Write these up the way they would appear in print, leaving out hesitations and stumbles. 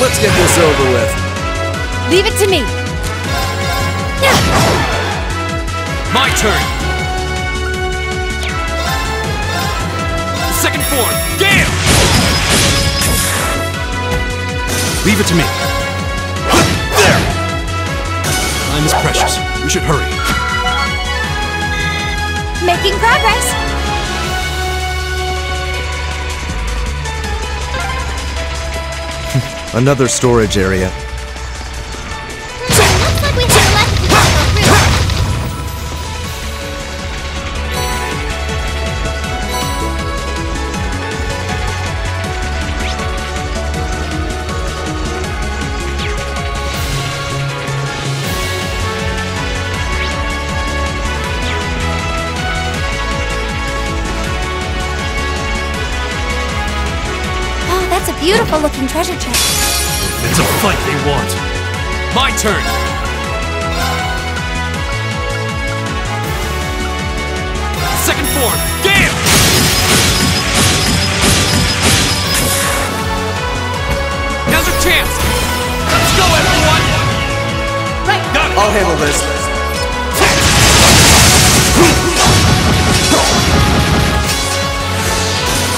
Let's get this over with. Leave it to me. My turn. Second form, Gale! Leave it to me. There! Time is precious. We should hurry. Making progress. Another storage area. Looks like we have a left to go through. Oh, that's a beautiful looking treasure chest. It's a fight they want. My turn! Second form, Gale! Now's your chance! Let's go, everyone! Right. Got it! I'll handle this.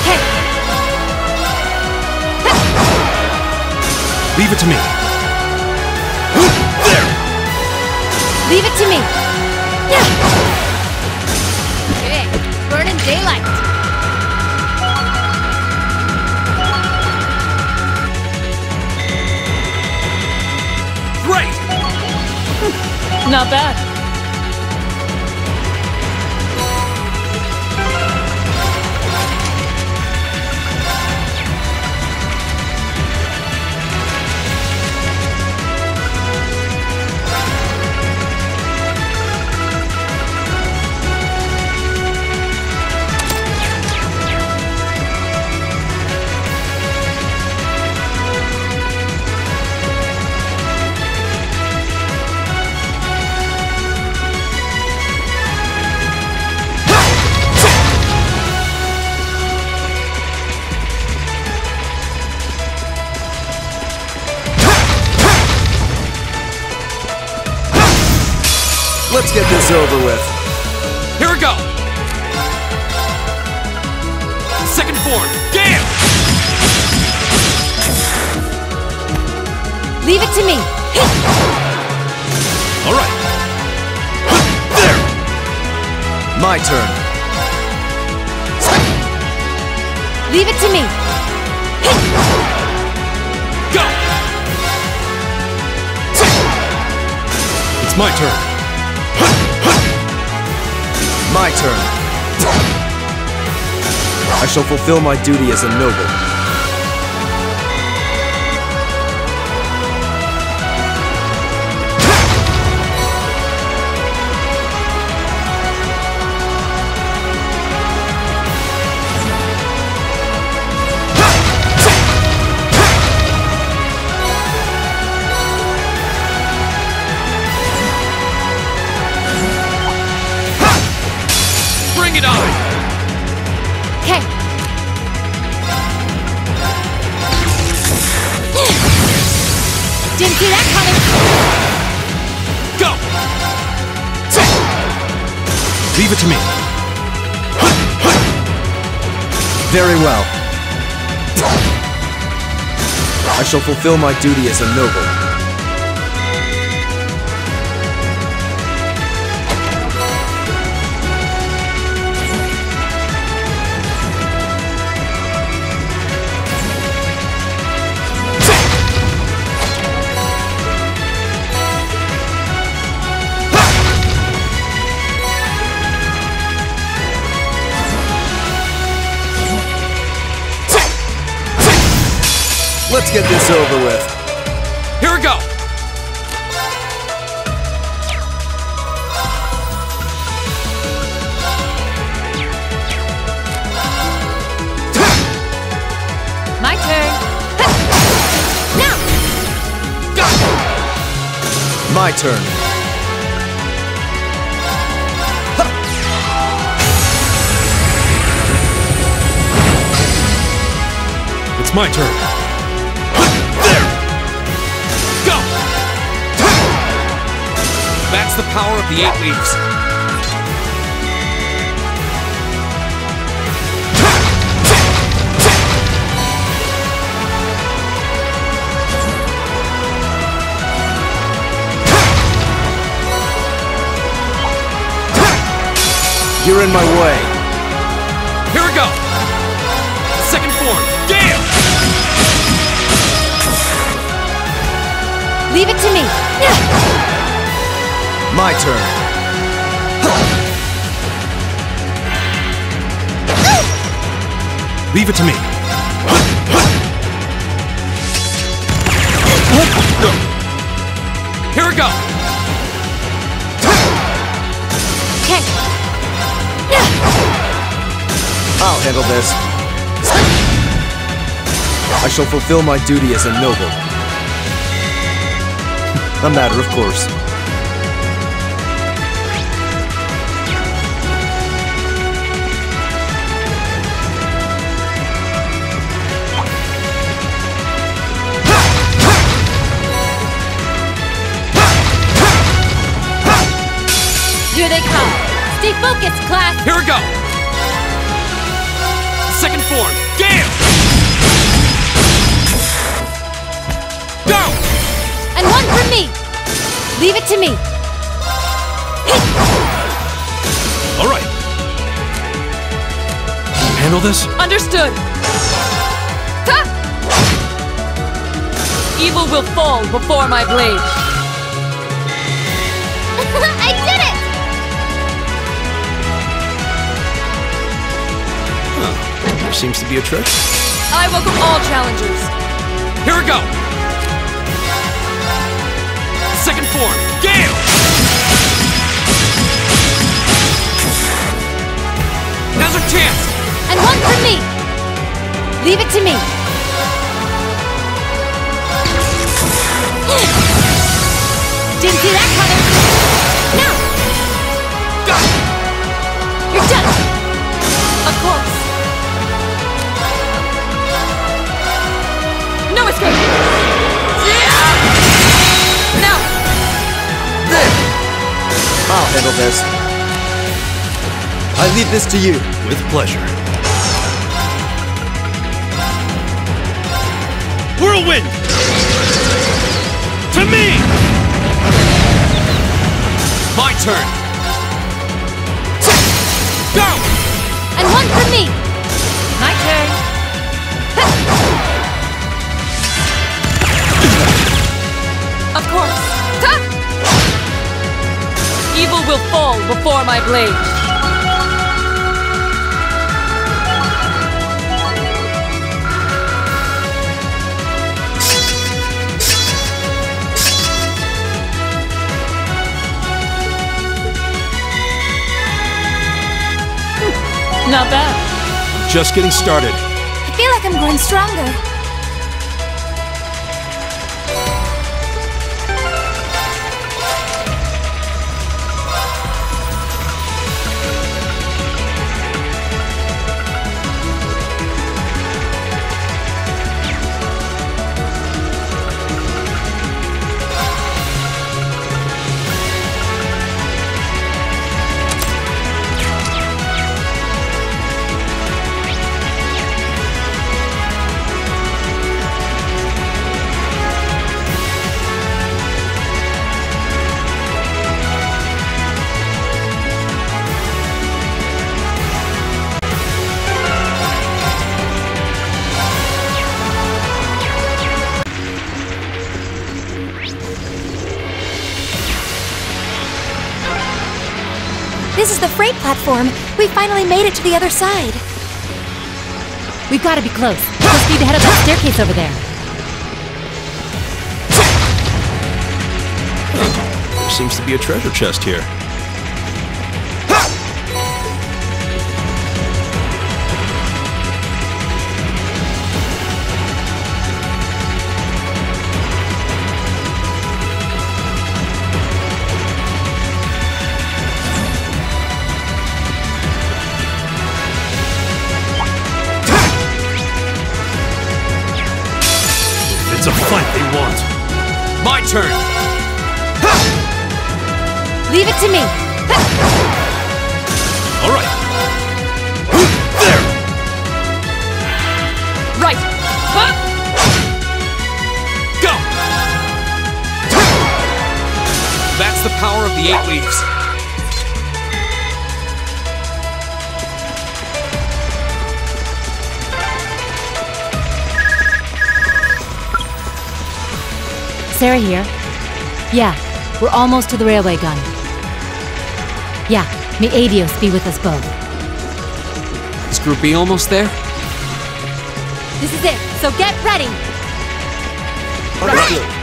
Hey. Leave it to me. There! Leave it to me. Okay, burning daylight. Great! Not bad. Let's get this over with. Here we go! Second form, Gale! Leave it to me. All right. There! My turn. Leave it to me. Go! It's my turn. My turn. I shall fulfill my duty as a noble. Bring it on! Okay. Didn't see that coming. Go! Leave it to me. Very well. I shall fulfill my duty as a noble. Let's get this over with. Here we go! My turn. Now. Go! My turn. It's my turn. That's the power of the 8 leaves. You're in my way. Here we go! Second form, Gale! Leave it to me. My turn. Leave it to me. Here we go! Okay. I'll handle this. I shall fulfill my duty as a noble. A matter of course. Here they come. Stay focused, class. Here we go! Second form, Gale! Go! And one for me. Leave it to me. All right. Handle this? Understood. Ha! Evil will fall before my blade. I did it! There seems to be a trick. I welcome all challengers. Here we go! Second form, Gale! Now's our chance! And one for me. Leave it to me. Didn't see that coming. Now! Go! You're done. Of course. No escape. Now! There! I'll handle this. I leave this to you. With pleasure. Whirlwind! To me! My turn! Go! And one for me. My turn. Of course. Ha! Evil will fall before my blade. Not bad. Just getting started. I feel like I'm growing stronger. This is the freight platform. We finally made it to the other side. We've got to be close. Just need to head up that staircase over there. There seems to be a treasure chest here. It's a fight they want. My turn! Leave it to me. All right. There! Right. Go! That's the power of the 8 leaves. Sarah here. Yeah, we're almost to the railway gun. Yeah, may Adios be with us both. Is Group B almost there? This is it, so get ready! Right.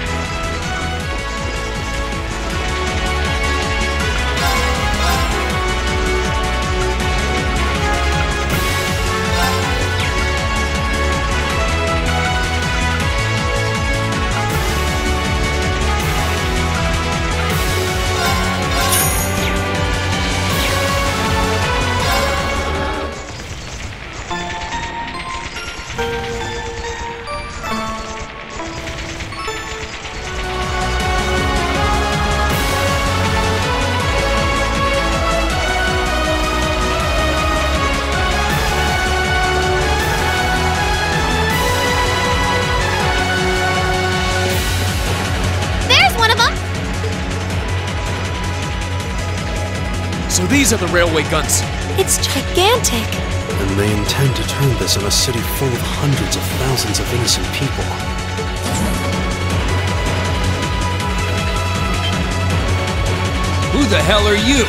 So these are the railway guns. It's gigantic. And they intend to turn this on a city full of hundreds of thousands of innocent people. Who the hell are you?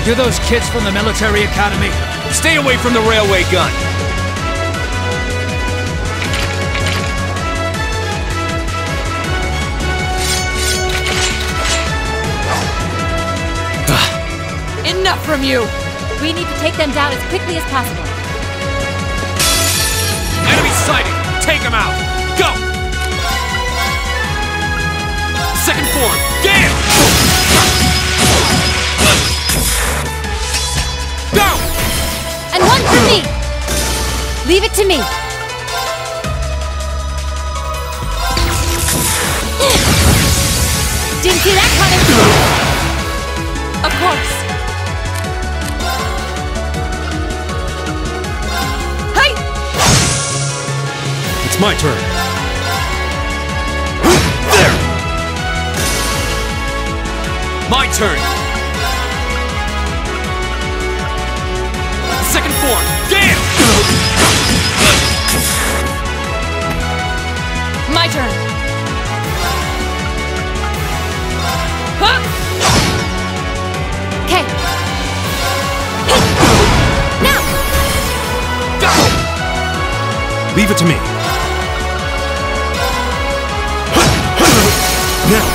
You're those kids from the military academy? Stay away from the railway gun. Enough from you! We need to take them down as quickly as possible. Enemy sighted! Take him out! Go! Second form! Get him! Go! And one for me! Leave it to me! Didn't see that coming! Of course! It's my turn. There! My turn. Second form. Damn! My turn. Huh? Okay. Now! Go! Leave it to me. Now!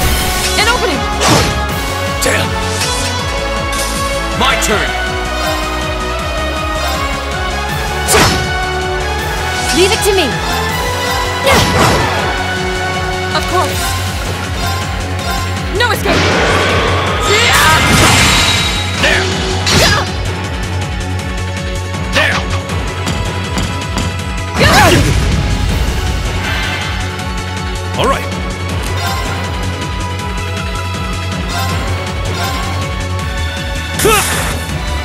An opening! Damn! My turn! Leave it to me! Of course! No escape! There! There! All right.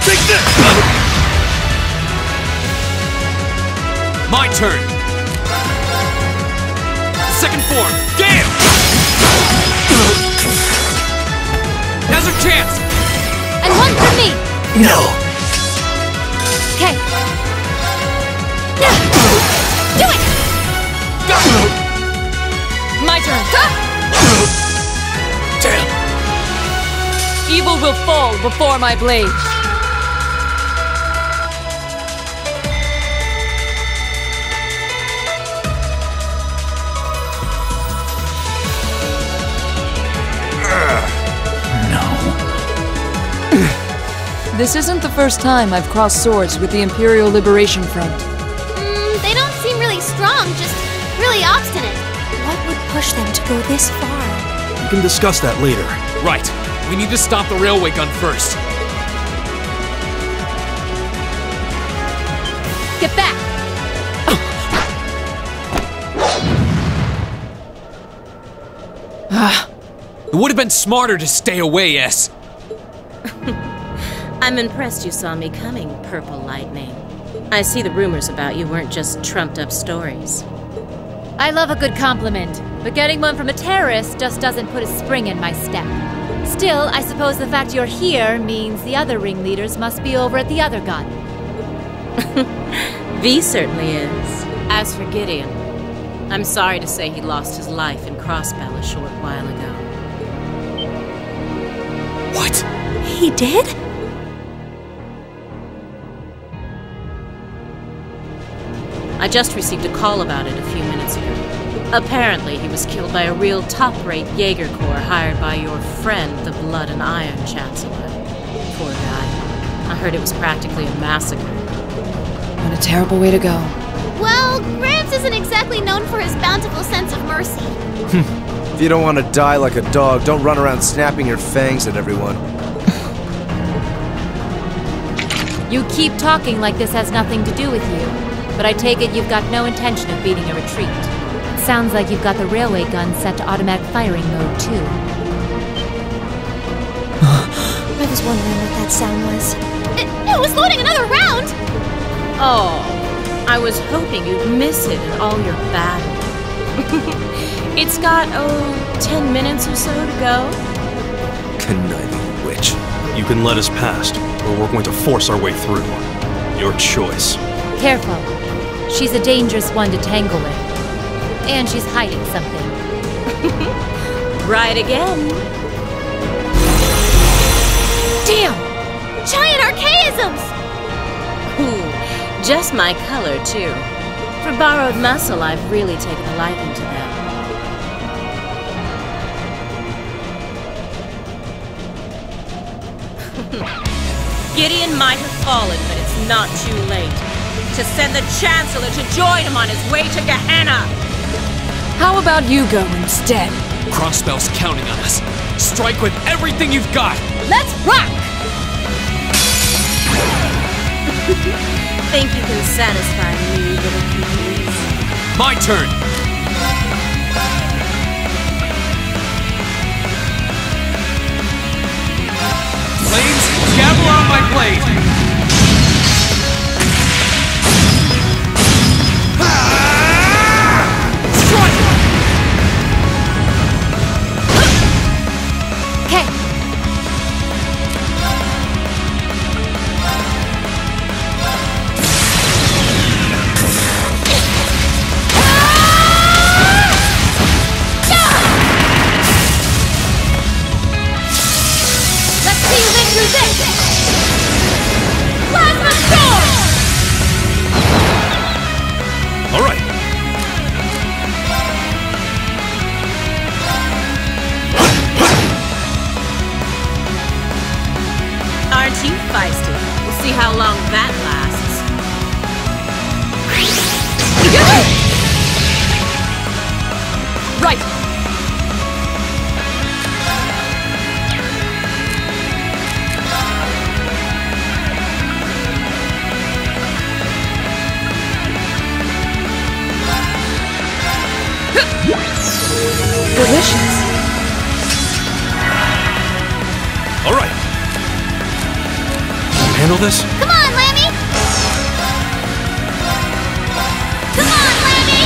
Take this! My turn! Second form! Damn! Now's our chance! And one for me! No! Okay. Do it! Go! My turn. Damn! Evil will fall before my blade. This isn't the first time I've crossed swords with the Imperial Liberation Front. They don't seem really strong, just really obstinate. What would push them to go this far? We can discuss that later. Right. We need to stop the railway gun first. Get back! It would have been smarter to stay away, S. I'm impressed you saw me coming, Purple Lightning. I see the rumors about you weren't just trumped-up stories. I love a good compliment, but getting one from a terrorist just doesn't put a spring in my step. Still, I suppose the fact you're here means the other ringleaders must be over at the other gun. V certainly is. As for Gideon, I'm sorry to say he lost his life in Crossbell a short while ago. What? He did? I just received a call about it a few minutes ago. Apparently, he was killed by a real top-rate Jaeger Corps hired by your friend, the Blood and Iron Chancellor. Poor guy. I heard it was practically a massacre. What a terrible way to go. Well, Gramps isn't exactly known for his bountiful sense of mercy. If you don't want to die like a dog, don't run around snapping your fangs at everyone. You keep talking like this has nothing to do with you, but I take it you've got no intention of beating a retreat. It sounds like you've got the railway gun set to automatic firing mode, too. I was wondering what that sound was. It was loading another round! Oh, I was hoping you'd miss it in all your battle. It's got, 10 minutes or so to go. Conniving witch. You can let us past, or we're going to force our way through. Your choice. Careful. She's a dangerous one to tangle with. And she's hiding something. Right again. Damn! Giant archaisms! Ooh, just my color, too. For borrowed muscle, I've really taken a liking to them. Gideon might have fallen, but it's not too late. To send the Chancellor to join him on his way to Gehenna! How about you go instead? Crossbell's counting on us. Strike with everything you've got! Let's rock! Think you can satisfy me, little cuties? My turn! Flames, gather on my blade! Okay. Let's see you live through this! Plasma Storm! All right. Aren't you feisty? We'll see how long that lasts. Right! Delicious. All right. Handle this? Come on, Lammy! Come on, Lammy!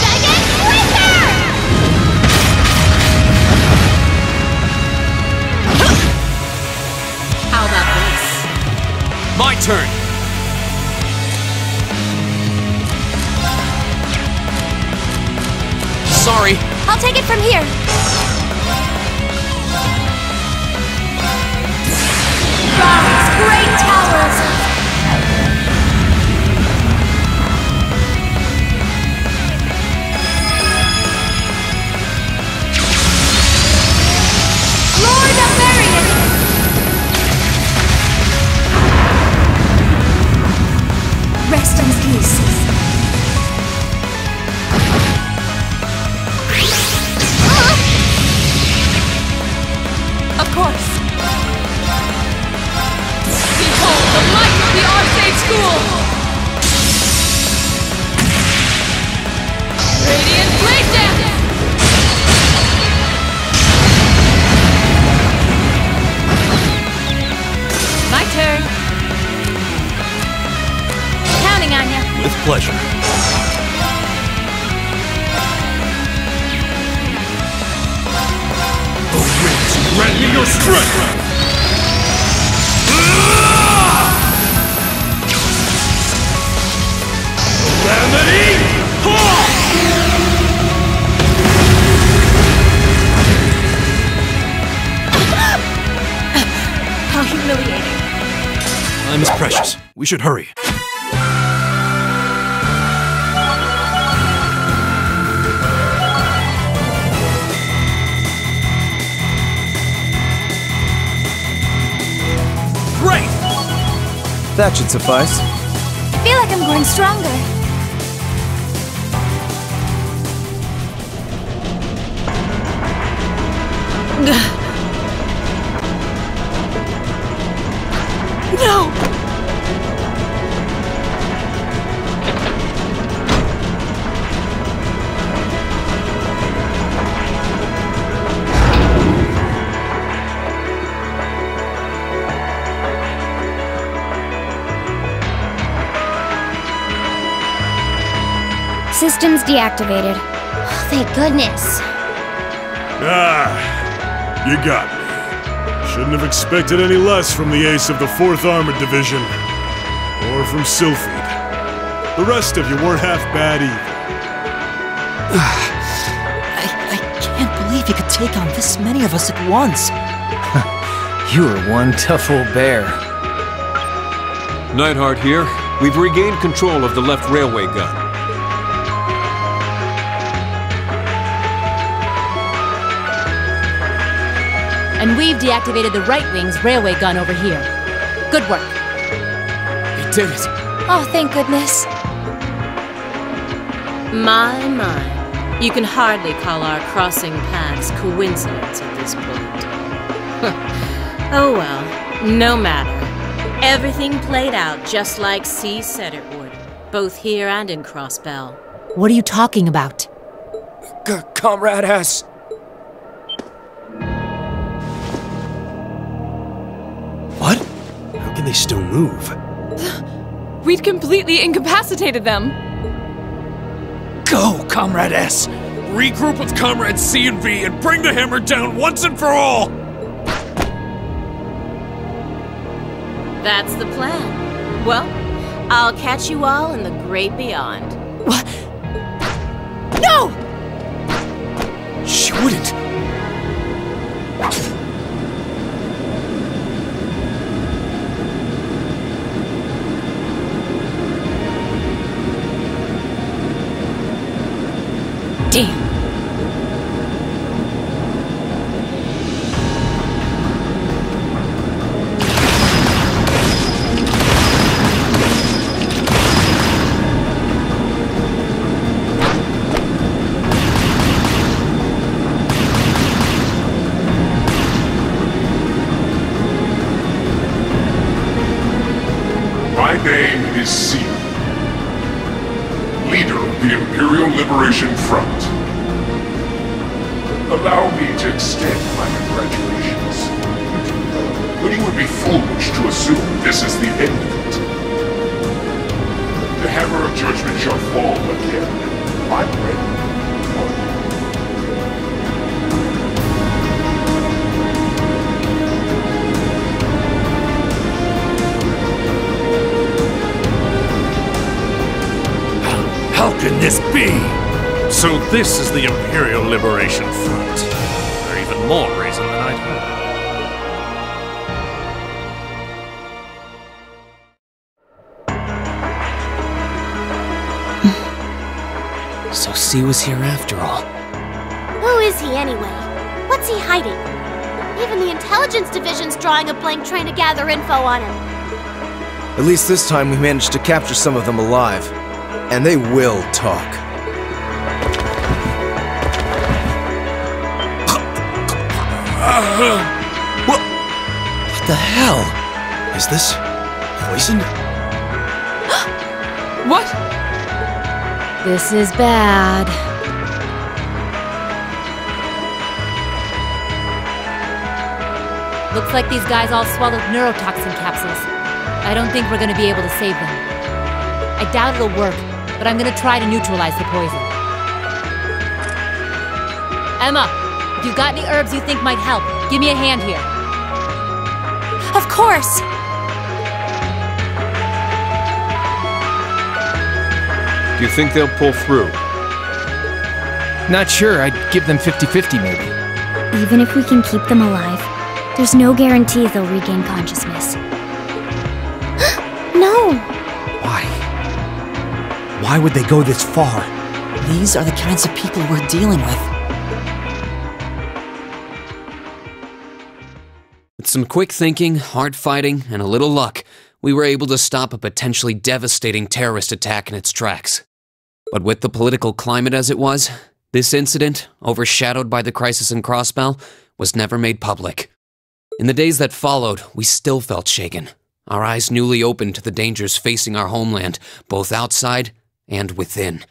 Giant Wizard! How about this? My turn! Sorry. I'll take it from here. Rise, great towers! Lord of Marion! Rest in peace. see your strength! How humiliating. Time is precious. We should hurry. Great! That should suffice. I feel like I'm growing stronger. No! Systems deactivated. Oh, thank goodness. Ah, you got me. Shouldn't have expected any less from the ace of the 4th Armored Division. Or from Sylphid. The rest of you weren't half bad either. I can't believe you could take on this many of us at once. You are one tough old bear. Neidhart here. We've regained control of the left railway gun. And we've deactivated the right wing's railway gun over here. Good work. We did it! Oh, thank goodness. My. You can hardly call our crossing paths coincidence at this point. Oh well, no matter. Everything played out just like C said it would, both here and in Crossbell. What are you talking about? Comrade S. What? How can they still move? We'd completely incapacitated them. Go, Comrade S! Regroup with Comrades C and V and bring the hammer down once and for all! That's the plan. Well, I'll catch you all in the great beyond. What? No! She wouldn't! Damn. My name is C, leader of the Imperial Liberation Front. Allow me to extend my congratulations. But you would be foolish to assume this is the end of it. The hammer of judgment shall fall again. I'm ready. How can this be? So this is the Imperial Liberation Front. For even more reason than I'd Hmm. So C was here after all. Who is he anyway? What's he hiding? Even the intelligence division's drawing a blank trying to gather info on him. At least this time we managed to capture some of them alive. And they will talk. What? What the hell? Is this poison? What? This is bad. Looks like these guys all swallowed neurotoxin capsules. I don't think we're gonna be able to save them. I doubt it'll work, but I'm gonna try to neutralize the poison. Emma, If you've got any herbs you think might help, give me a hand here. Of course! Do you think they'll pull through? Not sure. I'd give them 50-50 maybe. Even if we can keep them alive, there's no guarantee they'll regain consciousness. No! Why? Why would they go this far? These are the kinds of people we're dealing with. With some quick thinking, hard fighting, and a little luck, we were able to stop a potentially devastating terrorist attack in its tracks. But with the political climate as it was, this incident, overshadowed by the crisis in Crossbell, was never made public. In the days that followed, we still felt shaken, our eyes newly opened to the dangers facing our homeland, both outside and within.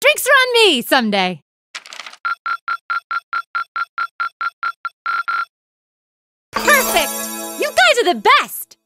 Drinks are on me someday. Perfect! You guys are the best!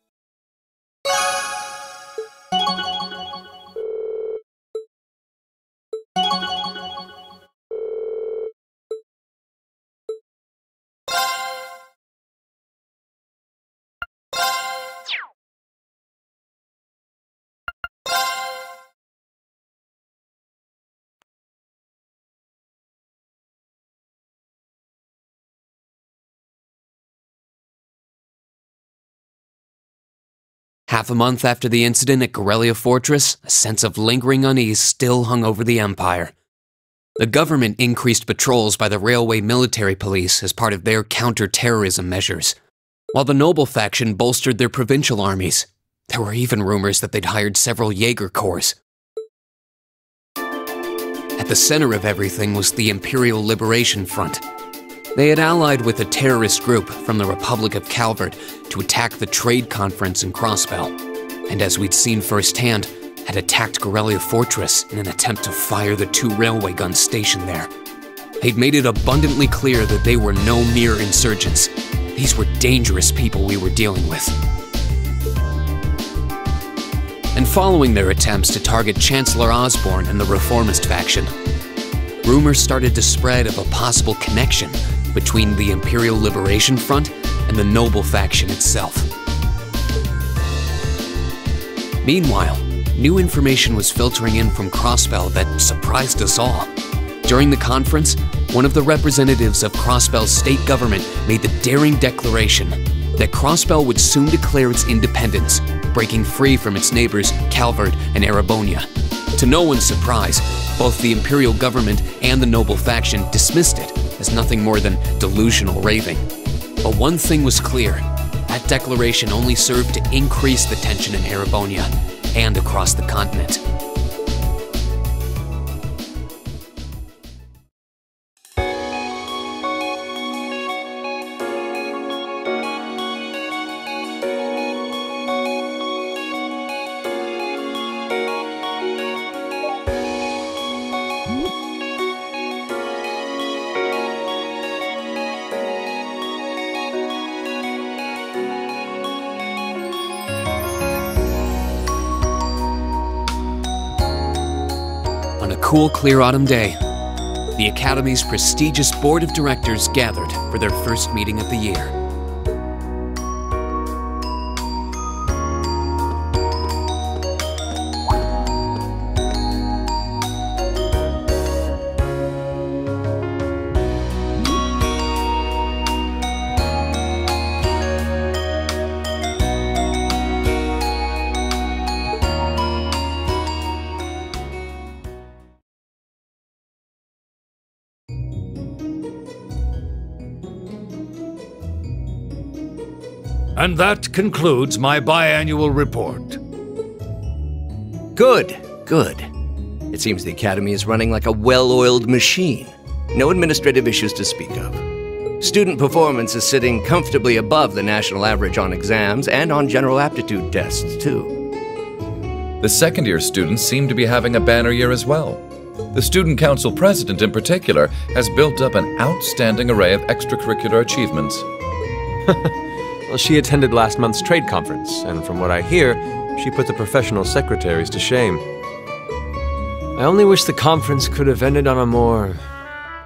Half a month after the incident at Corellia Fortress, a sense of lingering unease still hung over the Empire. The government increased patrols by the Railway Military Police as part of their counter-terrorism measures, while the Noble faction bolstered their provincial armies. There were even rumors that they'd hired several Jaeger Corps. At the center of everything was the Imperial Liberation Front. They had allied with a terrorist group from the Republic of Calvert to attack the trade conference in Crossbell, and as we'd seen firsthand, had attacked Corellia Fortress in an attempt to fire the 2 railway guns stationed there. They'd made it abundantly clear that they were no mere insurgents. These were dangerous people we were dealing with. And following their attempts to target Chancellor Osborne and the Reformist faction, rumors started to spread of a possible connection between the Imperial Liberation Front and the Noble faction itself. Meanwhile, new information was filtering in from Crossbell that surprised us all. During the conference, one of the representatives of Crossbell's state government made the daring declaration that Crossbell would soon declare its independence, breaking free from its neighbors Calvert and Erebonia. To no one's surprise, both the Imperial government and the Noble faction dismissed it as nothing more than delusional raving. But one thing was clear: that declaration only served to increase the tension in Erebonia and across the continent. On a cool, clear autumn day, the Academy's prestigious board of directors gathered for their first meeting of the year. And that concludes my biannual report. Good, good. It seems the Academy is running like a well-oiled machine. No administrative issues to speak of. Student performance is sitting comfortably above the national average on exams and on general aptitude tests, too. The second-year students seem to be having a banner year as well. The Student Council President, in particular, has built up an outstanding array of extracurricular achievements. Well, she attended last month's trade conference, and from what I hear, she put the professional secretaries to shame. I only wish the conference could have ended on a more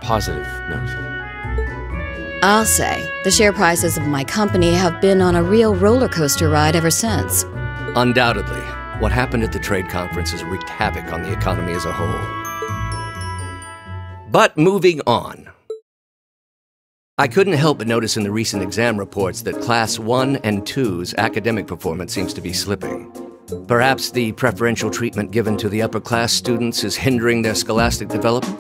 positive note. I'll say, the share prices of my company have been on a real roller coaster ride ever since. Undoubtedly, what happened at the trade conference has wreaked havoc on the economy as a whole. But moving on. I couldn't help but notice in the recent exam reports that Class 1 and 2's academic performance seems to be slipping. Perhaps the preferential treatment given to the upper-class students is hindering their scholastic development?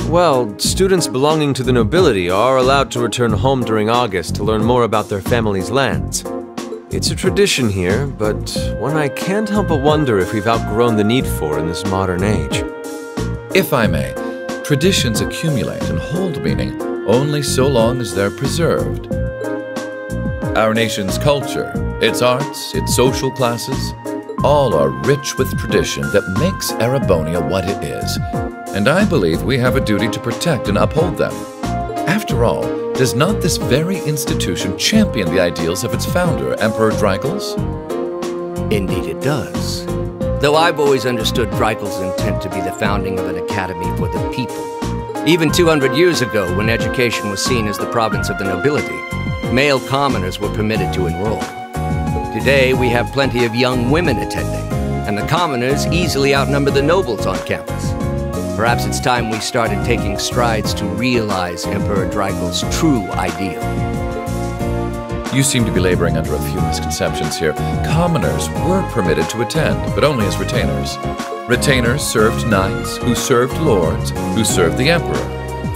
Well, students belonging to the nobility are allowed to return home during August to learn more about their family's lands. It's a tradition here, but one I can't help but wonder if we've outgrown the need for in this modern age. If I may, traditions accumulate and hold meaning only so long as they're preserved. Our nation's culture, its arts, its social classes, all are rich with tradition that makes Erebonia what it is, and I believe we have a duty to protect and uphold them. After all, does not this very institution champion the ideals of its founder, Emperor Drycles? Indeed it does. Though I've always understood Drycles' intent to be the founding of an academy for the people. Even 200 years ago, when education was seen as the province of the nobility, male commoners were permitted to enroll. Today, we have plenty of young women attending, and the commoners easily outnumber the nobles on campus. Perhaps it's time we started taking strides to realize Emperor Drycles' true ideal. You seem to be laboring under a few misconceptions here. Commoners were permitted to attend, but only as retainers. Retainers served knights, who served lords, who served the emperor.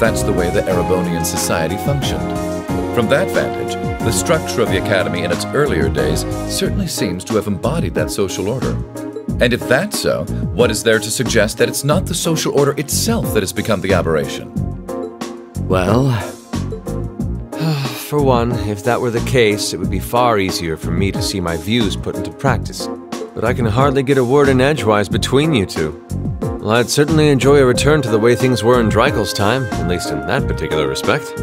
That's the way the Erebonian society functioned. From that vantage, the structure of the academy in its earlier days certainly seems to have embodied that social order. And if that's so, what is there to suggest that it's not the social order itself that has become the aberration? Well... For one, if that were the case, it would be far easier for me to see my views put into practice. But I can hardly get a word in edgewise between you two. Well, I'd certainly enjoy a return to the way things were in Drycles' time, at least in that particular respect.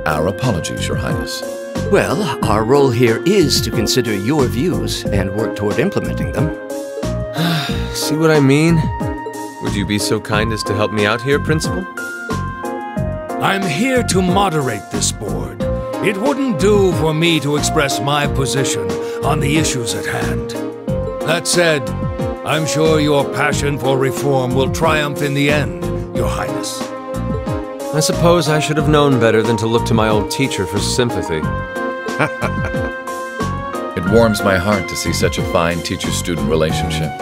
Our apologies, Your Highness. Well, our role here is to consider your views and work toward implementing them. See what I mean? Would you be so kind as to help me out here, Principal? I'm here to moderate this board. It wouldn't do for me to express my position on the issues at hand. That said, I'm sure your passion for reform will triumph in the end, Your Highness. I suppose I should have known better than to look to my old teacher for sympathy. It warms my heart to see such a fine teacher-student relationship.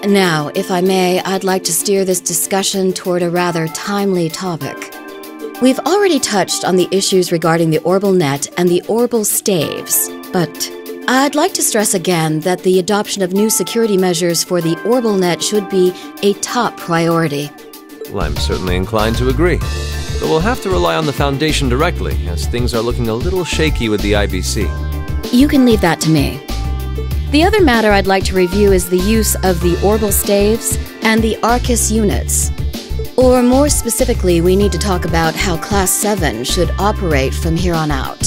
Now, if I may, I'd like to steer this discussion toward a rather timely topic. We've already touched on the issues regarding the Orbal Net and the Orbal Staves, but I'd like to stress again that the adoption of new security measures for the Orbal Net should be a top priority. Well, I'm certainly inclined to agree. But we'll have to rely on the Foundation directly, as things are looking a little shaky with the IBC. You can leave that to me. The other matter I'd like to review is the use of the Orbal Staves and the Arcus units. Or more specifically, we need to talk about how Class 7 should operate from here on out.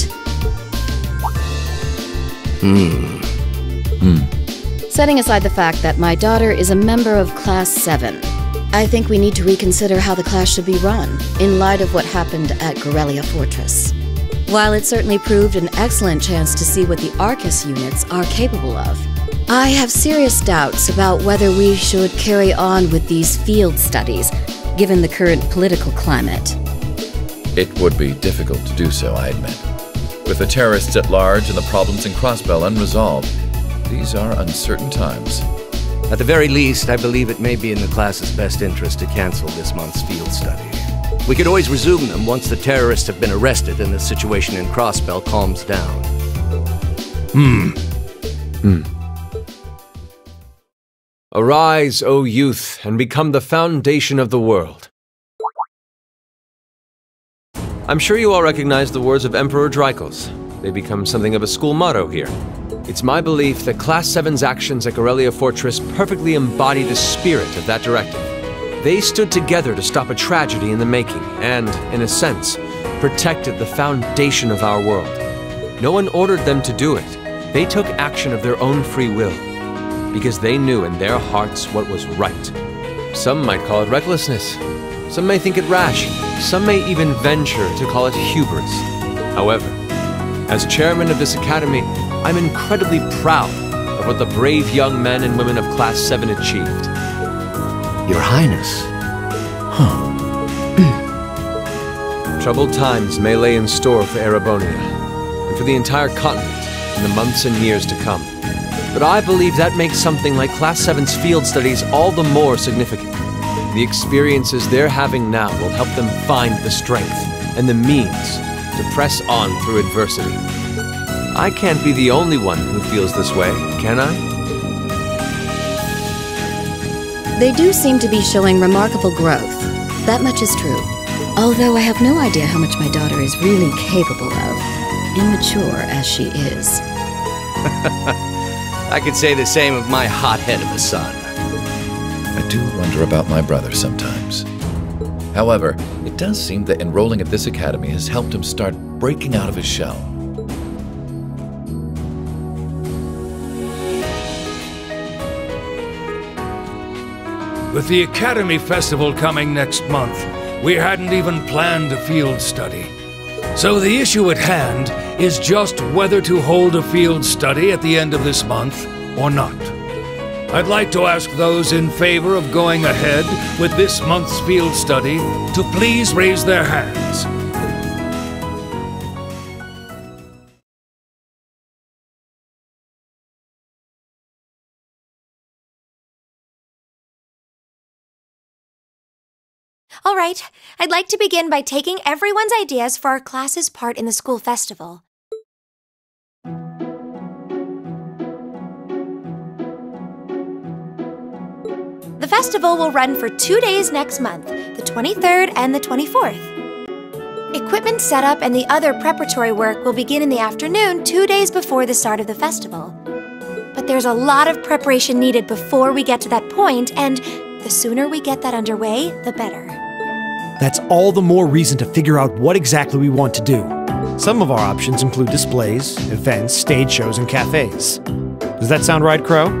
Setting aside the fact that my daughter is a member of Class 7, I think we need to reconsider how the class should be run, in light of what happened at Gorelia Fortress. While it certainly proved an excellent chance to see what the Arcus units are capable of, I have serious doubts about whether we should carry on with these field studies, given the current political climate. It would be difficult to do so, I admit. With the terrorists at large and the problems in Crossbell unresolved, these are uncertain times. At the very least, I believe it may be in the class's best interest to cancel this month's field study. We could always resume them once the terrorists have been arrested and the situation in Crossbell calms down. Arise, O youth, and become the foundation of the world. I'm sure you all recognize the words of Emperor Drycles. They become something of a school motto here. It's my belief that Class 7's actions at Gorelia Fortress perfectly embody the spirit of that directive. They stood together to stop a tragedy in the making and, in a sense, protected the foundation of our world. No one ordered them to do it. They took action of their own free will, because they knew in their hearts what was right. Some might call it recklessness. Some may think it rash. Some may even venture to call it hubris. However, as chairman of this academy, I'm incredibly proud of what the brave young men and women of Class 7 achieved. Your Highness. Troubled times may lay in store for Erebonia, and for the entire continent in the months and years to come. But I believe that makes something like Class 7's field studies all the more significant. The experiences they're having now will help them find the strength and the means to press on through adversity. I can't be the only one who feels this way, can I? They do seem to be showing remarkable growth. That much is true. Although I have no idea how much my daughter is really capable of, immature as she is. I could say the same of my hothead of a son. I do wonder about my brother sometimes. However, it does seem that enrolling at this academy has helped him start breaking out of his shell. With the Academy Festival coming next month, we hadn't even planned a field study. So the issue at hand is just whether to hold a field study at the end of this month or not. I'd like to ask those in favor of going ahead with this month's field study to please raise their hands. All right, I'd like to begin by taking everyone's ideas for our class's part in the school festival. The festival will run for 2 days next month, the 23rd and the 24th. Equipment setup and the other preparatory work will begin in the afternoon 2 days before the start of the festival. But there's a lot of preparation needed before we get to that point, and the sooner we get that underway, the better. That's all the more reason to figure out what exactly we want to do. Some of our options include displays, events, stage shows, and cafes. Does that sound right, Crow?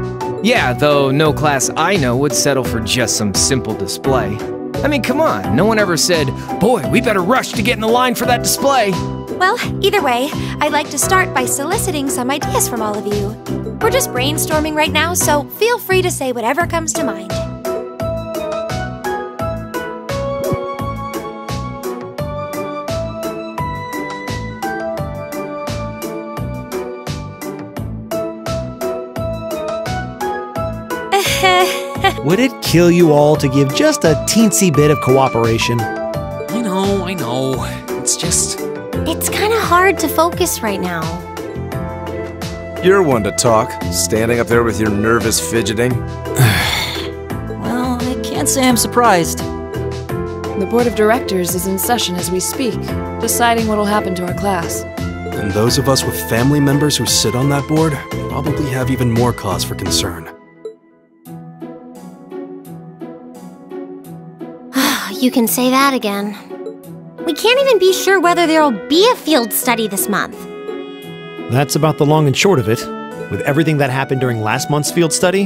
Yeah, though no class I know would settle for just some simple display. I mean, come on, no one ever said, boy, we better rush to get in the line for that display. Well, either way, I'd like to start by soliciting some ideas from all of you. We're just brainstorming right now, so feel free to say whatever comes to mind. Would it kill you all to give just a teensy bit of cooperation? I know. It's just... It's kind of hard to focus right now. You're one to talk, standing up there with your nervous fidgeting. Well, I can't say I'm surprised. The board of directors is in session as we speak, deciding what'll happen to our class. And those of us with family members who sit on that board probably have even more cause for concern. You can say that again. We can't even be sure whether there'll be a field study this month. That's about the long and short of it. With everything that happened during last month's field study,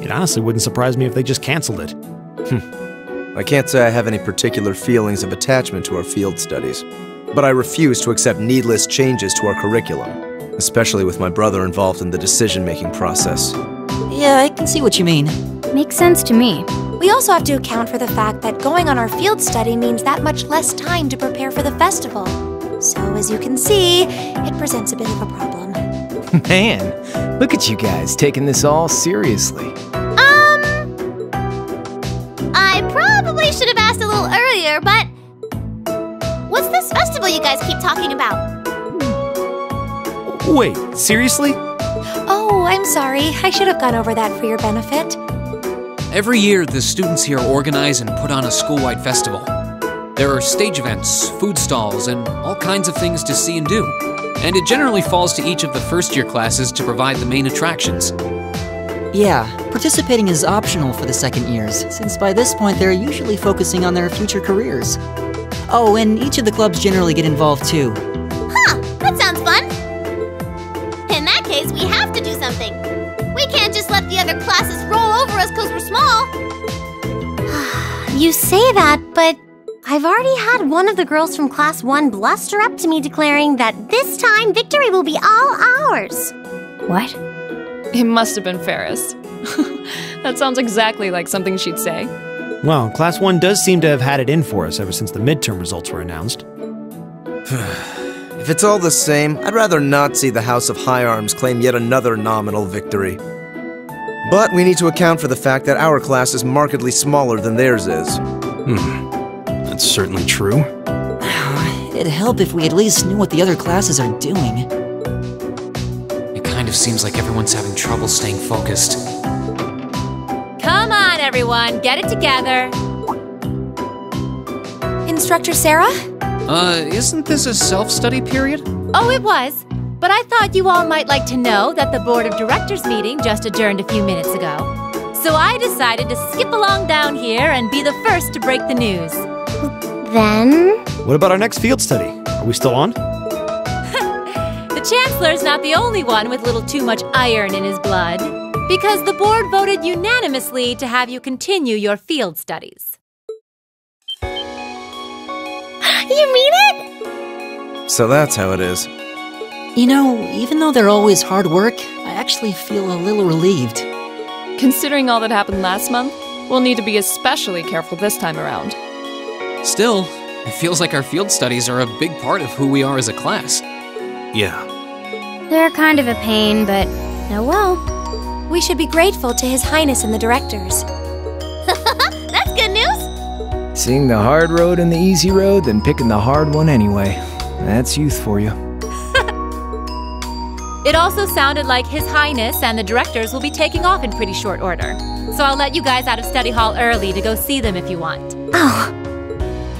it honestly wouldn't surprise me if they just canceled it. I can't say I have any particular feelings of attachment to our field studies, but I refuse to accept needless changes to our curriculum, especially with my brother involved in the decision-making process. Yeah, I can see what you mean. Makes sense to me. We also have to account for the fact that going on our field study means that much less time to prepare for the festival. So, as you can see, it presents a bit of a problem. Man, look at you guys taking this all seriously. I probably should have asked a little earlier, but... What's this festival you guys keep talking about? Wait, seriously? Oh, I'm sorry. I should have gone over that for your benefit. Every year, the students here organize and put on a school-wide festival. There are stage events, food stalls, and all kinds of things to see and do. And it generally falls to each of the first-year classes to provide the main attractions. Yeah, participating is optional for the second years, since by this point they're usually focusing on their future careers. Oh, and each of the clubs generally get involved too. Huh, that sounds fun. In that case, we have You say that, but I've already had one of the girls from Class 1 bluster up to me declaring that this time victory will be all ours. What? It must have been Ferris. That sounds exactly like something she'd say. Well, Class 1 does seem to have had it in for us ever since the midterm results were announced. If it's all the same, I'd rather not see the House of High Arms claim yet another nominal victory. But we need to account for the fact that our class is markedly smaller than theirs is. That's certainly true. It'd help if we at least knew what the other classes are doing. It kind of seems like everyone's having trouble staying focused. Come on, everyone, get it together. Instructor Sarah? Isn't this a self-study period? Oh, it was. But I thought you all might like to know that the Board of Directors meeting just adjourned a few minutes ago. So I decided to skip along down here and be the first to break the news. Then? What about our next field study? Are we still on? The Chancellor's not the only one with a little too much iron in his blood, because the board voted unanimously to have you continue your field studies. You mean it? So that's how it is. You know, even though they're always hard work, I actually feel a little relieved. Considering all that happened last month, we'll need to be especially careful this time around. Still, it feels like our field studies are a big part of who we are as a class. Yeah. They're kind of a pain, but oh well. We should be grateful to His Highness and the directors. That's good news! Seeing the hard road and the easy road, then picking the hard one anyway. That's youth for you. It also sounded like His Highness and the directors will be taking off in pretty short order. So I'll let you guys out of study hall early to go see them if you want. Oh.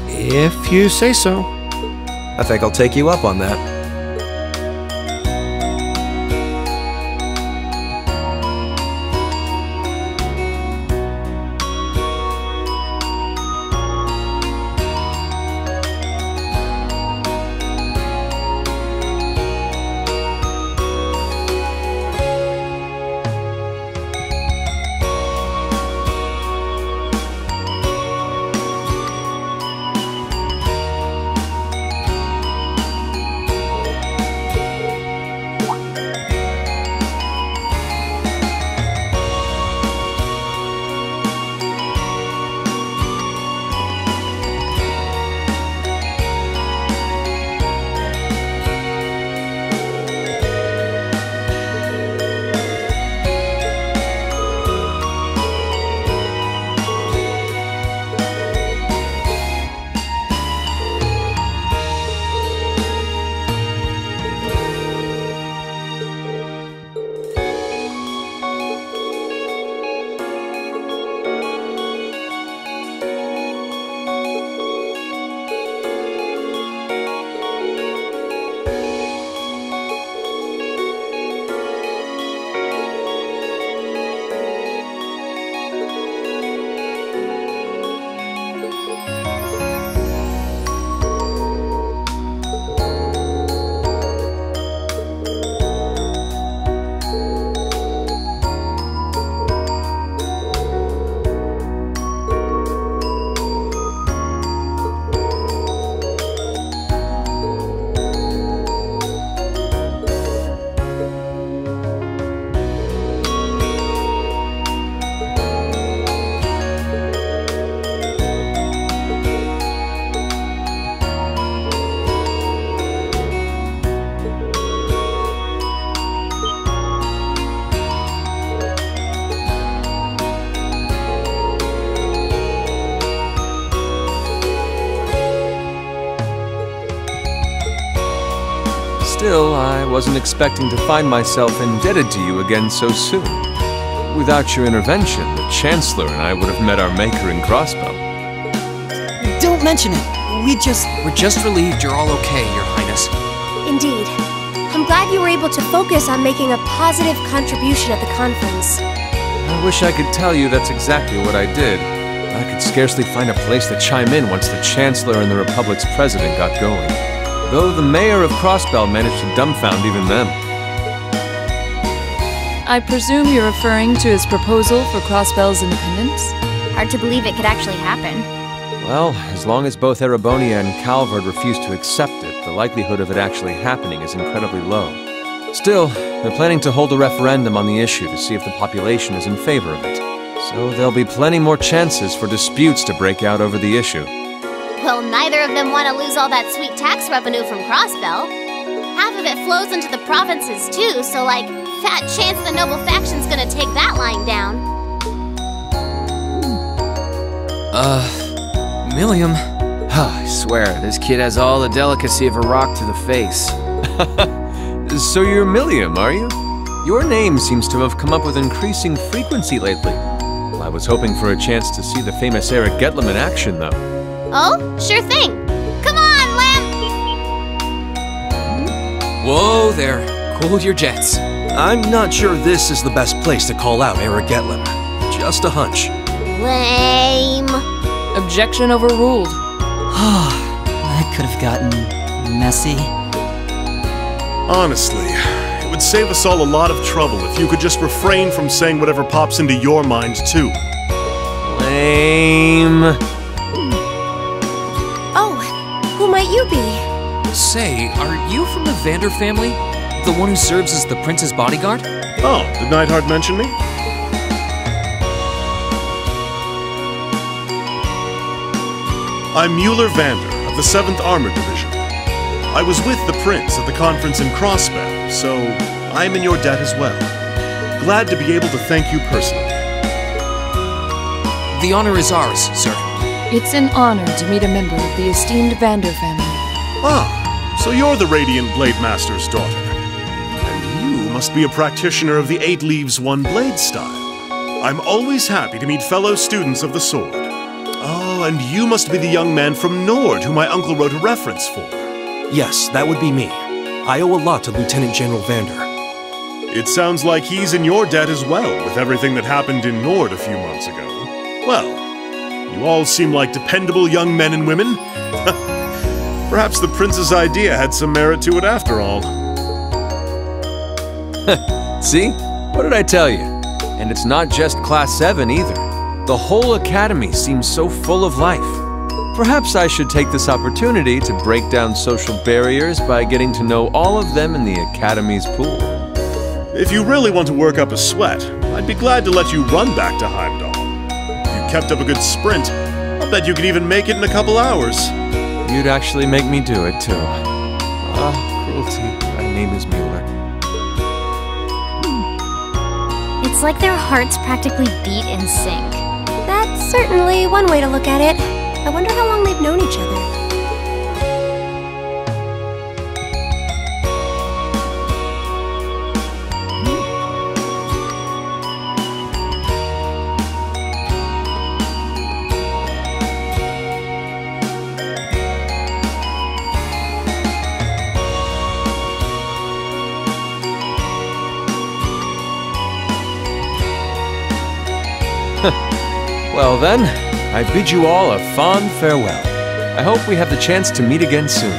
If you say so. I think I'll take you up on that. Still, I wasn't expecting to find myself indebted to you again so soon. Without your intervention, the Chancellor and I would have met our maker in Crossbow. Don't mention it. We're just relieved you're all okay, Your Highness. Indeed. I'm glad you were able to focus on making a positive contribution at the conference. I wish I could tell you that's exactly what I did. I could scarcely find a place to chime in once the Chancellor and the Republic's President got going. Though the Mayor of Crossbell managed to dumbfound even them. I presume you're referring to his proposal for Crossbell's independence? Hard to believe it could actually happen. Well, as long as both Erebonia and Calvard refuse to accept it, the likelihood of it actually happening is incredibly low. Still, they're planning to hold a referendum on the issue to see if the population is in favor of it. So there'll be plenty more chances for disputes to break out over the issue. Well, neither of them want to lose all that sweet tax revenue from Crossbell. Half of it flows into the provinces too, so fat chance the noble faction's gonna take that line down. Milliam. I swear, this kid has all the delicacy of a rock to the face. So you're Milliam, are you? Your name seems to have come up with increasing frequency lately. Well, I was hoping for a chance to see the famous Eric Getlem in action, though. Oh, sure thing. Come on, Lamp! Whoa there. Cool your jets. I'm not sure this is the best place to call out Eric Getlem. Just a hunch. Lame. Objection overruled. That could have gotten messy. Honestly, it would save us all a lot of trouble if you could just refrain from saying whatever pops into your mind, too. Lame. Oh, who might you be? Say, are you from the Vander family? The one who serves as the prince's bodyguard? Oh, did Neidhart mention me? I'm Mueller Vander of the 7th Armored Division. I was with the Prince at the conference in Crossbell, so I'm in your debt as well. Glad to be able to thank you personally. The honor is ours, sir. It's an honor to meet a member of the esteemed Vander family. Ah, so you're the Radiant Blade Master's daughter. And you must be a practitioner of the 8 Leaves 1 Blade style. I'm always happy to meet fellow students of the sword. Oh, and you must be the young man from Nord who my uncle wrote a reference for. Yes, that would be me. I owe a lot to Lieutenant General Vander. It sounds like he's in your debt as well, with everything that happened in Nord a few months ago. Well, you all seem like dependable young men and women. Perhaps the Prince's idea had some merit to it after all. See? What did I tell you? And it's not just Class 7 either. The whole academy seems so full of life. Perhaps I should take this opportunity to break down social barriers by getting to know all of them in the academy's pool. If you really want to work up a sweat, I'd be glad to let you run back to Heimdall. If you kept up a good sprint, I'll bet you could even make it in a couple hours. You'd actually make me do it, too. Ah, cruelty. My name is Mueller. It's like their hearts practically beat in sync. That's certainly one way to look at it. I wonder how long they've known each other. Well then, I bid you all a fond farewell. I hope we have the chance to meet again soon.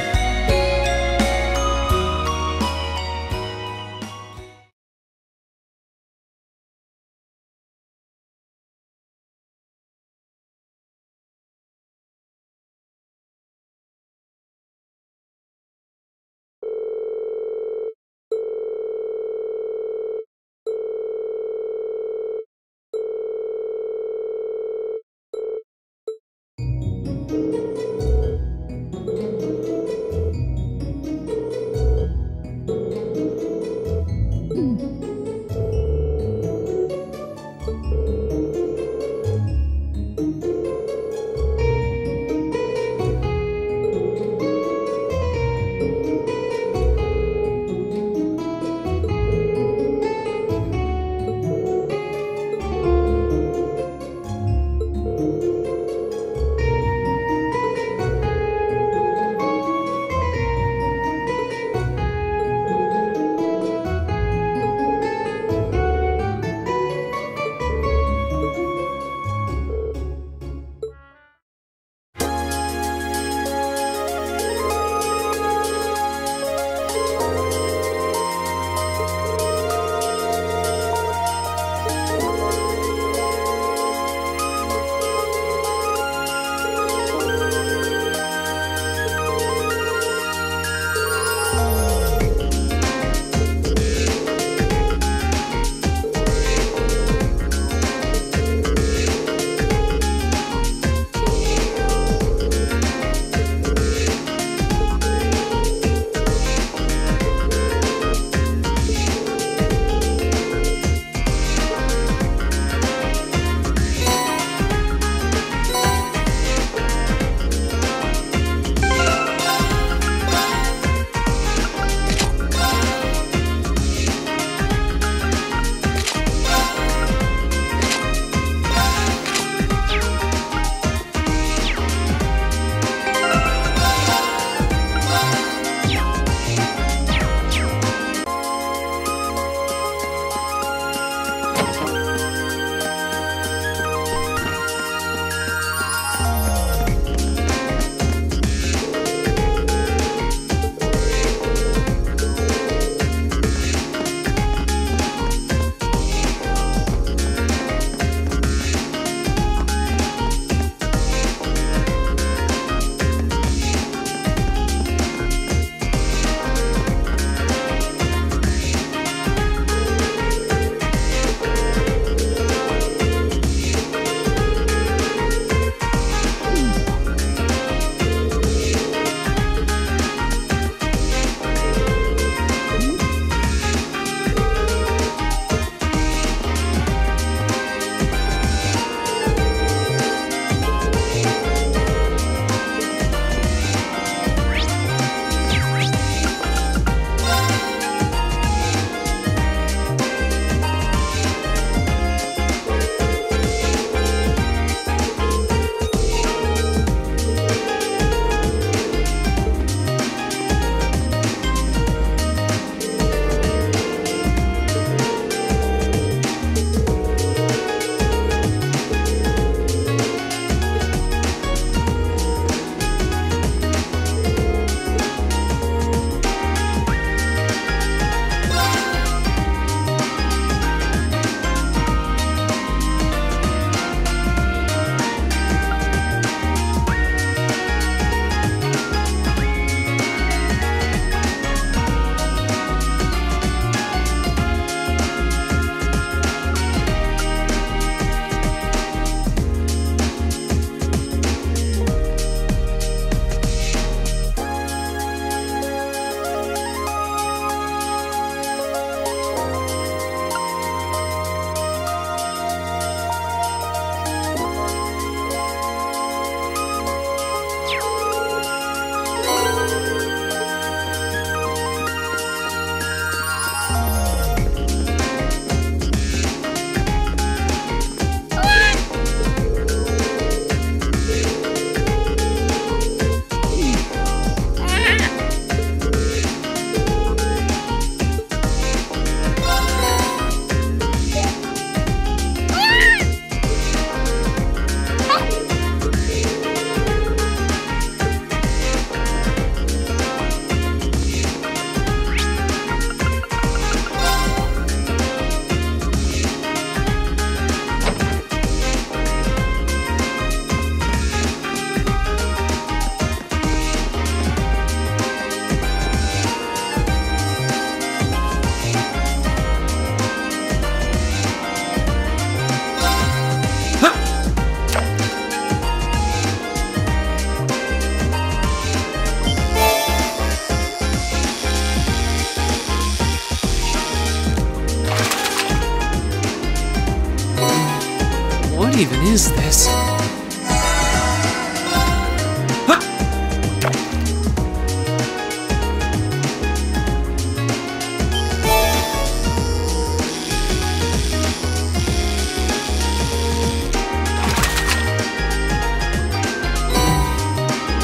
even is this?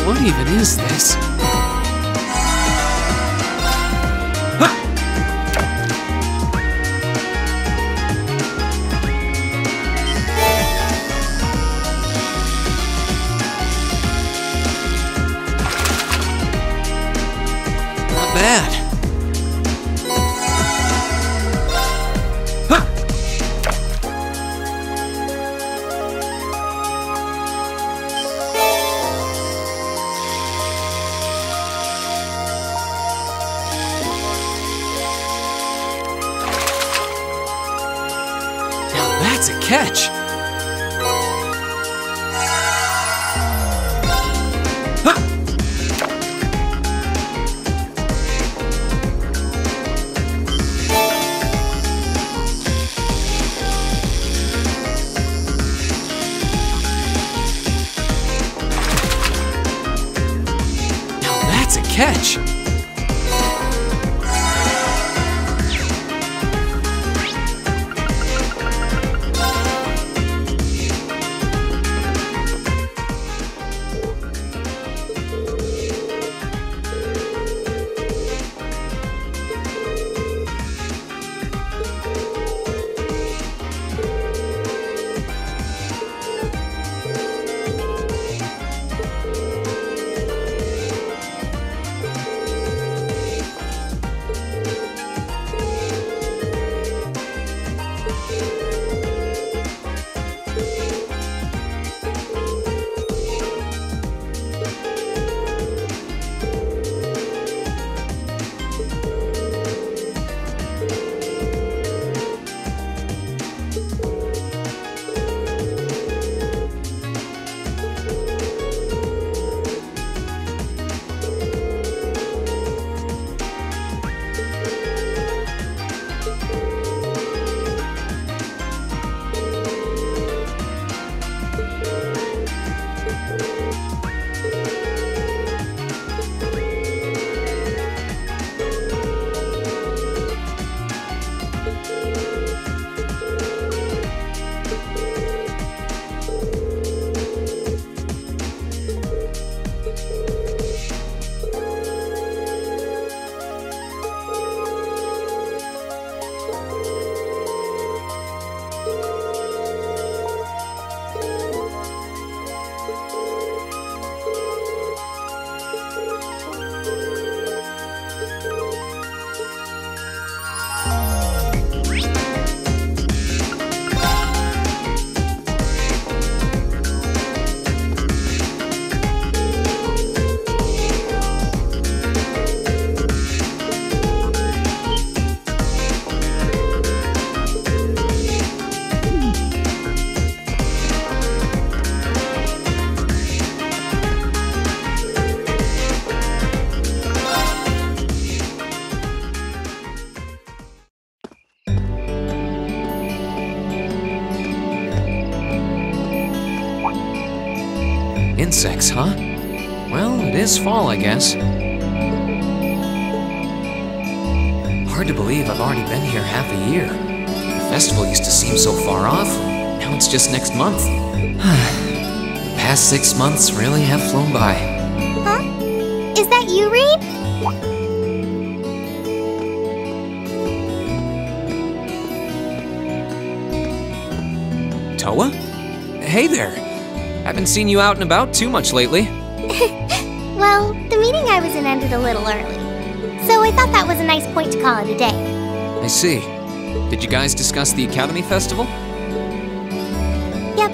What even is this? Not bad. That's a catch. Now that's a catch. Insects, huh? Well, it is fall, I guess. Hard to believe I've already been here half a year. The festival used to seem so far off. Now it's just next month. The past 6 months really have flown by. Huh? Is that you, Reed? Toa? Hey there. Haven't seen you out and about too much lately. Well, the meeting I was in ended a little early, so I thought that was a nice point to call it a day. I see. Did you guys discuss the Academy Festival? Yep.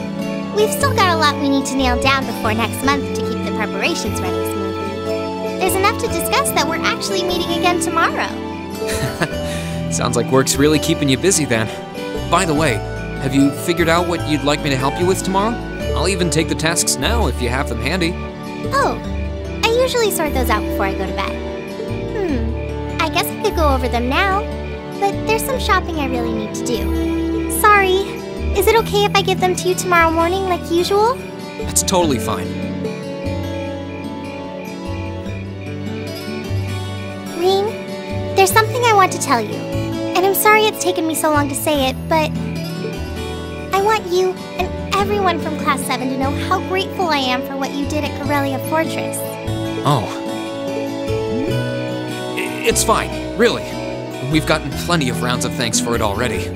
We've still got a lot we need to nail down before next month to keep the preparations running smoothly. There's enough to discuss that we're actually meeting again tomorrow. Sounds like work's really keeping you busy then. By the way, have you figured out what you'd like me to help you with tomorrow? I'll even take the tasks now if you have them handy. Oh, I usually sort those out before I go to bed. I guess I could go over them now, but there's some shopping I really need to do. Sorry. Is it okay if I give them to you tomorrow morning like usual? That's totally fine. Rean, there's something I want to tell you. And I'm sorry it's taken me so long to say it, but I want you and everyone from Class 7 to know how grateful I am for what you did at Corellia Fortress. Oh. It's fine, really. We've gotten plenty of rounds of thanks for it already.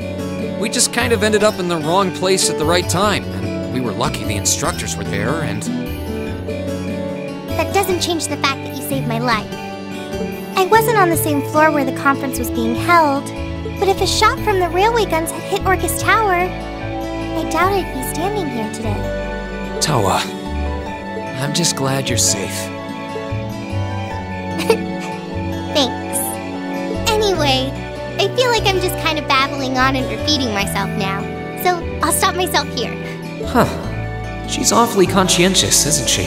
We just kind of ended up in the wrong place at the right time, and we were lucky the instructors were there, and... That doesn't change the fact that you saved my life. I wasn't on the same floor where the conference was being held, but if a shot from the railway guns had hit Orcus Tower, I doubt I'd be standing here today. Toa, I'm just glad you're safe. Thanks. Anyway, I feel like I'm just kind of babbling on and repeating myself now, so I'll stop myself here. Huh. She's awfully conscientious, isn't she?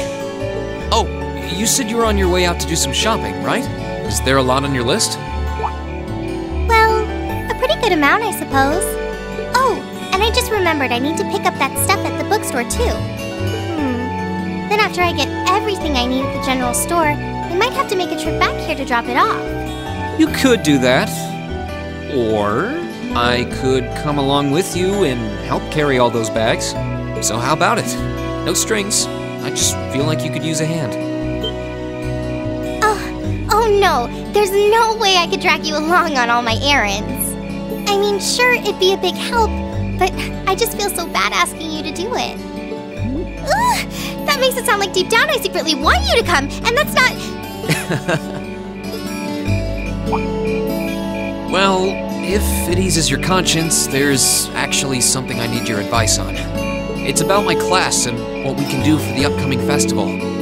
Oh, you said you were on your way out to do some shopping, right? Is there a lot on your list? Well, a pretty good amount, I suppose. Oh, and I just remembered I need to pick up that stuff at the bookstore, too. Then after I get everything I need at the general store, I might have to make a trip back here to drop it off. You could do that. Or I could come along with you and help carry all those bags. So how about it? No strings. I just feel like you could use a hand. Oh no, there's no way I could drag you along on all my errands. I mean, sure, it'd be a big help, but I just feel so bad asking you to do it. Ugh, that makes it sound like deep down I secretly want you to come, and that's not... Well, if it eases your conscience, there's actually something I need your advice on. It's about my class and what we can do for the upcoming festival.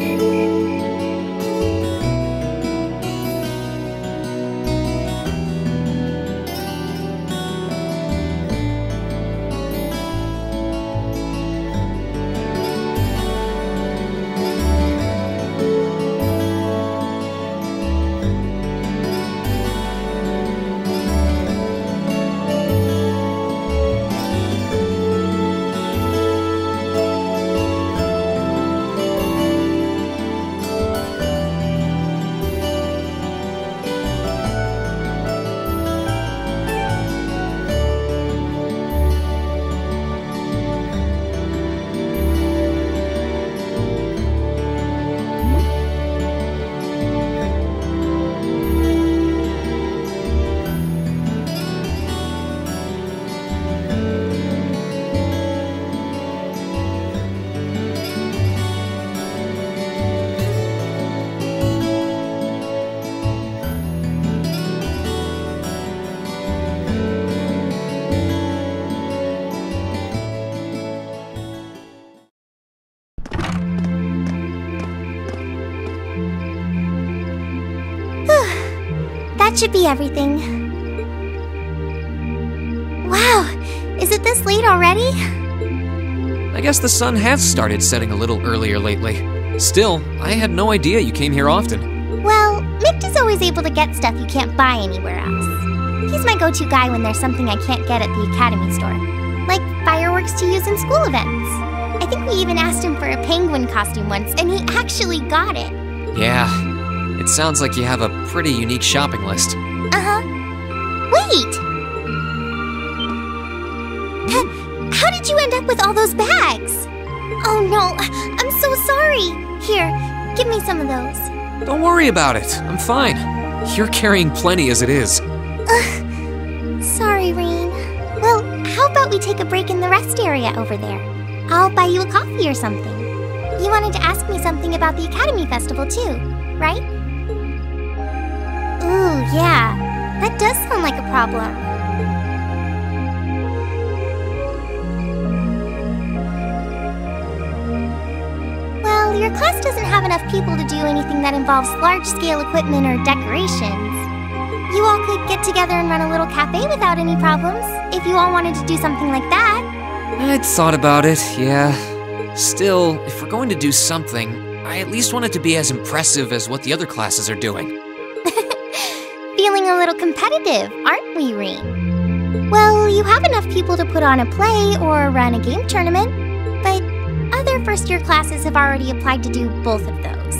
That should be everything. Wow, is it this late already? I guess the sun has started setting a little earlier lately. Still, I had no idea you came here often. Well, Mick is always able to get stuff you can't buy anywhere else. He's my go-to guy when there's something I can't get at the Academy store. Like fireworks to use in school events. I think we even asked him for a penguin costume once, and he actually got it. Yeah, it sounds like you have a pretty unique shopping list. Uh-huh. Wait! How did you end up with all those bags? Oh no, I'm so sorry. Here, give me some of those. Don't worry about it, I'm fine. You're carrying plenty as it is. Sorry, Rean. Well, how about we take a break in the rest area over there? I'll buy you a coffee or something. You wanted to ask me something about the Academy Festival too, right? Ooh, yeah. That does sound like a problem. Well, your class doesn't have enough people to do anything that involves large-scale equipment or decorations. You all could get together and run a little cafe without any problems, if you all wanted to do something like that. I'd thought about it, yeah. Still, if we're going to do something, I at least want it to be as impressive as what the other classes are doing. Feeling a little competitive, aren't we, Rean? Well, you have enough people to put on a play or run a game tournament, but other first-year classes have already applied to do both of those.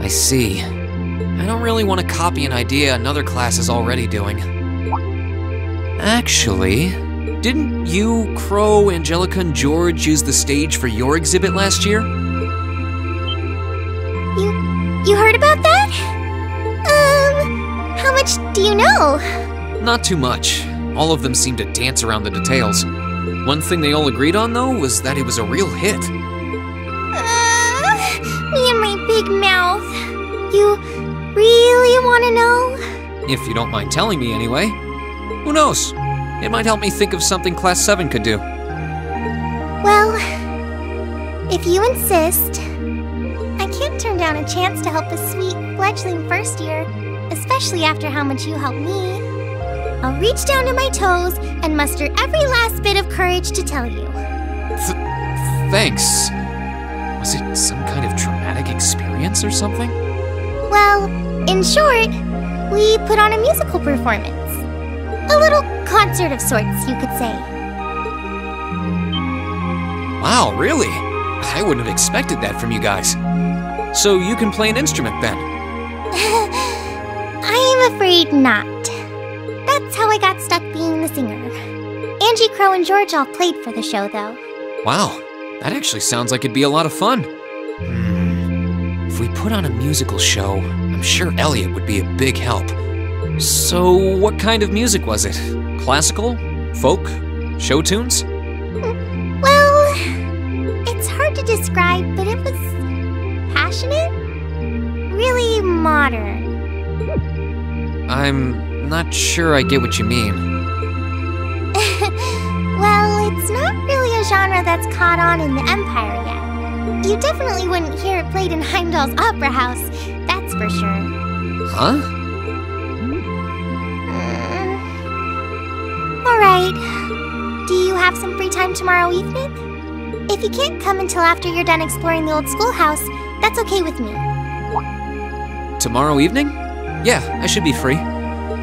I see. I don't really want to copy an idea another class is already doing. Actually, didn't you, Crow, Angelica, and George use the stage for your exhibit last year? You heard about that? How much do you know? Not too much. All of them seemed to dance around the details. One thing they all agreed on, though, was that it was a real hit. Me and my big mouth. You really want to know? If you don't mind telling me anyway. Who knows? It might help me think of something Class 7 could do. Well, if you insist, I can't turn down a chance to help a sweet, fledgling first year, especially after how much you helped me. I'll reach down to my toes and muster every last bit of courage to tell you. Thanks. Was it some kind of traumatic experience or something? Well, in short, we put on a musical performance. A little concert of sorts, you could say. Wow, really? I wouldn't have expected that from you guys. So you can play an instrument then? I'm afraid not. That's how I got stuck being the singer. Angie, Crow, and George all played for the show, though. Wow, that actually sounds like it'd be a lot of fun. If we put on a musical show, I'm sure Elliot would be a big help. So, what kind of music was it? Classical? Folk? Show tunes? Well, it's hard to describe, but it was passionate, really modern. I'm not sure I get what you mean. Well, it's not really a genre that's caught on in the Empire yet. You definitely wouldn't hear it played in Heimdall's Opera House, that's for sure. Huh? Alright. Do you have some free time tomorrow evening? If you can't come until after you're done exploring the old schoolhouse, that's okay with me. Tomorrow evening? Yeah, I should be free.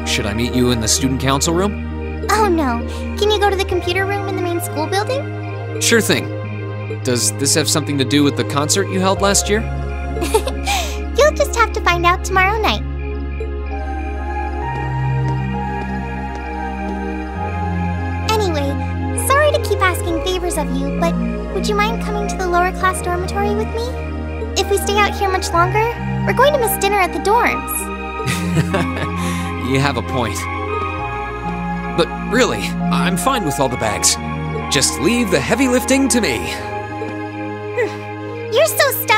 Should I meet you in the student council room? Oh no. Can you go to the computer room in the main school building? Sure thing. Does this have something to do with the concert you held last year? You'll just have to find out tomorrow night. Anyway, sorry to keep asking favors of you, but would you mind coming to the lower class dormitory with me? If we stay out here much longer, we're going to miss dinner at the dorms. You have a point. But really, I'm fine with all the bags. Just leave the heavy lifting to me. You're so stubborn.